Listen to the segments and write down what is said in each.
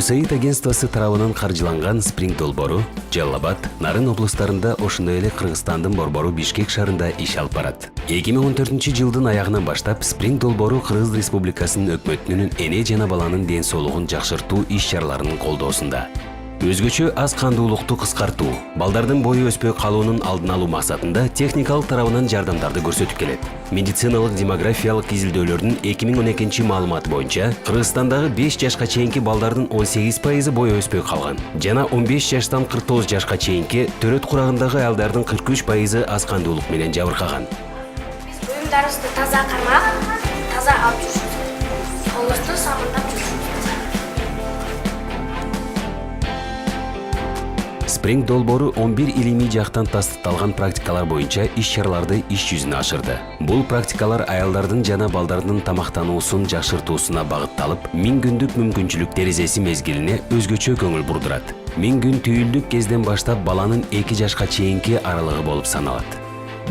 USAID агентствосы тарабынан каржыланган Spring долбоору Жалал Абад, Нарын облустарында, ошондой эле Кыргызстандын борбору Бишкек шаарында иш алып барат. 2014-жылдын аягынан баштап Spring долбоору Кыргыз Республикасынын өкмөтүнүн эне жана баланын ден соолугун жакшыртуу иш-чараларынын колдоосунда. Өзгөчө аз кандуулукту кыскартуу, балдардын бою өспөй калуунун алдын алуу максатында техникалык тарабынан жардамдарды көрсөтүп келет. Медициналык демографиялык изилдөөлөрдүн 2012 маалыматы боюнча, Кыргызстандагы 5 жашка чейинки балдардын 18% бою өспөй калган. Жана 15 жаштан 49 жашка чейинки төрөт курагындагы аялдардын 43% аз кандуулук менен жабыркаган. Биз буюмдарыбызды таза кармап, таза алып жүрүшүбүз. Колубузду сабындап жүрүшүбүз. Spring долбоору 11 илимий жактан тастыкталган практикалар боюнча иш-чараларды иш жүзүнө ашырды. Бул практикалар аялдардын жана балдардын тамактануусун жакшыртуусуна багытталып, 1000 күндүк мүмкүнчүлүк терезеси мезгилине өзгөчө көңүл бурдурат. 1000 күн түйүлдүк кезден баштап баланын 2 жашка чейинки аралыгы болуп саналат.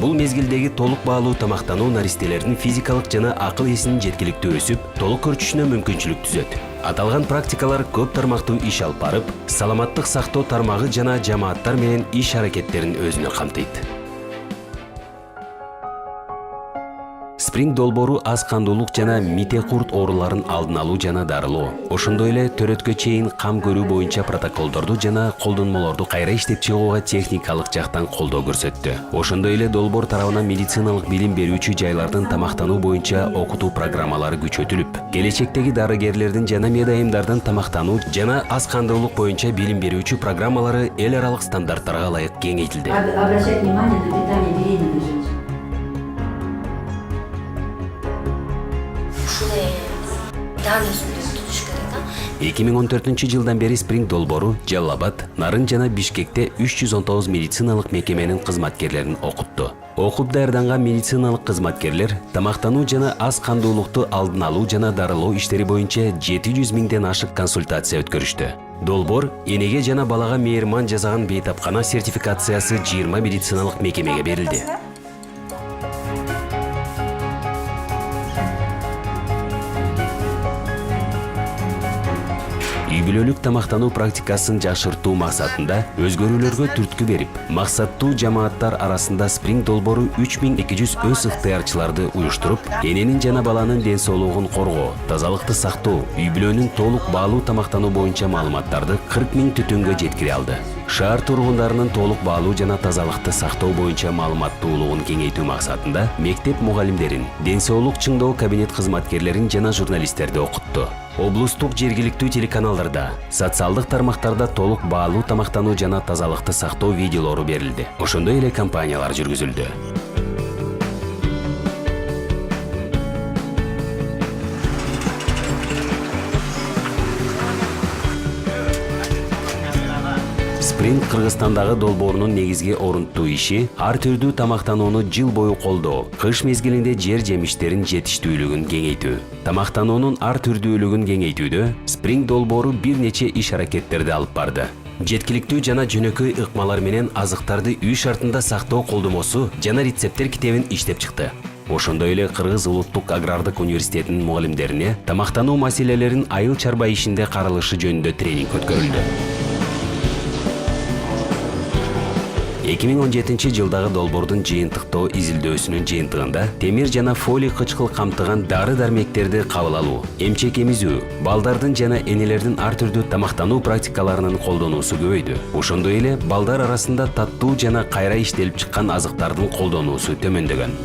Бул мезгилдеги толук баалуу тамактануу наристелердин физикалык жана акыл эсинин жеткиликтүү өсүп, толук көрчүшүнө мүмкүнчүлүк түзөт. Аталган практикалар көп тармактуу иш алып барып, саламаттык сактоо тармагы жана жамааттар менен иш аракеттерин өзүнө камтыйт. Spring долбоору аз кандуулук жана мите курт ооруларын алдын алуу жана дарылоо, ошондой эле төрөткө чейин кам көрүү боюнча протоколдорду жана колдонмолорду кайра иштеп чыгууга техникалык жактан колдоо көрсөттү. Ошондой эле долбоор тарабынан медициналык билим берүүчү жайлардын тамактануу боюнча окутуу программалары күчөтүлүп, келечектеги дарыгерлердин жана медайымдардын тамактануу жана аз кандуулук боюнча билим берүүчү программалары эл аралык стандарттарга ылайык кеңейтилди. Обращать внимание на питание беременных женщин. 2014-жылдан бери Spring долбоору Жалал Абад, Нарын жана Бишкекте 319 медициналык мекеменин кызматкерлерин окутту. Окуп даярданган медициналык кызматкерлер тамактануу жана аз кандуулукту алдын алуу жана дарылоо иштери боюнча 700 миңден ашык консультация өткөрүштү. Долбоор энеге жана балага мейирман жасаган бейтапкана сертификациясы 20 медициналык мекемеге берилди. Үй-бүлөлүк тамактануу практикасын жакшыртуу максатында өзгөрүүлөргө түрткү берип, максаттуу жамааттар арасында Spring долбоору 3200 өз ыктыярчыларды уюштуруп, эненин жана баланын ден соолугун коргоо, тазалыкты сактоо, үй-бүлөнүн толук баалуу тамактануу боюнча маалыматтарды 40 000 түтүнгө жеткире алды. Шаар тургундарынын толук баалуу жана тазалыкты сактоо боюнча маалыматтуулугун кеңейтүү максатында мектеп мугалимдерин, ден соолук чыңдоо кабинет кызматкерлерин жана журналисттерди окутту. Облустук жергиликтүү телеканалдарда, социалдык тармактарда толук баалуу тамактануу жана тазалыкты сактоо видеолору берилди. Ошондой эле кампаниялар жүргүзүлдү. Spring Кыргызстандагы долбоорунун негизги орунтуу иши ар түрдүү тамактанууну жыл бою колдоо, кыш мезгилинде жер жемиштерин жетиштүүлүгүн кеңейтүү. Тамактануунун ар түрдүүлүгүн кеңейтүүдө Spring долбоору бир нече иш аракеттерди алып барды. Жеткиликтүү жана жөнөкөй ыкмалар менен азыктарды үй шартында сактоо колдомосу жана рецепттер китебин иштеп чыкты. Ошондой эле Кыргыз улуттук агрардык университетинин мугалимдерине тамактануу маселелерин айыл чарба ишинде каралышы жөнүндө тренинг өткөрүлдү. 2017-жылдагы долбоордун жыйынтыктоо изилдөөсүнүн жыйынтыгында темир жана фолий кычкыл камтыган дары-дармектерди кабыл алуу, эмчек эмизүү, балдардын жана энелердин ар түрдүү тамактануу практикаларынын колдонуусу көбөйдү. Ошондой эле балдар арасында таттуу жана кайра иштелип чыккан азыктардын колдонуусу төмөндөгөн.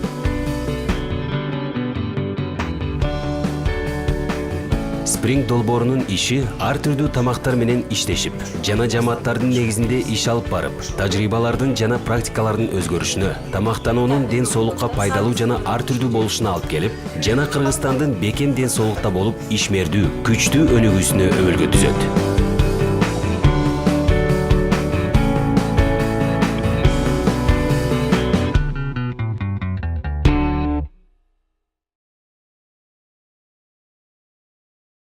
Spring долбоорунун иши ар түрдүү тамактар менен иштешип, жана жамааттардын негизинде иш алып барып, тажрыйбалардын жана практикалардын өзгөрүшүнө, тамактануунун ден соолукка пайдалуу жана ар түрдүү болушуна алып келип, жана Кыргызстандын бекем ден соолукта болуп ишмердүү, күчтүү өнүгүүсүнө өбөлгө түзөт.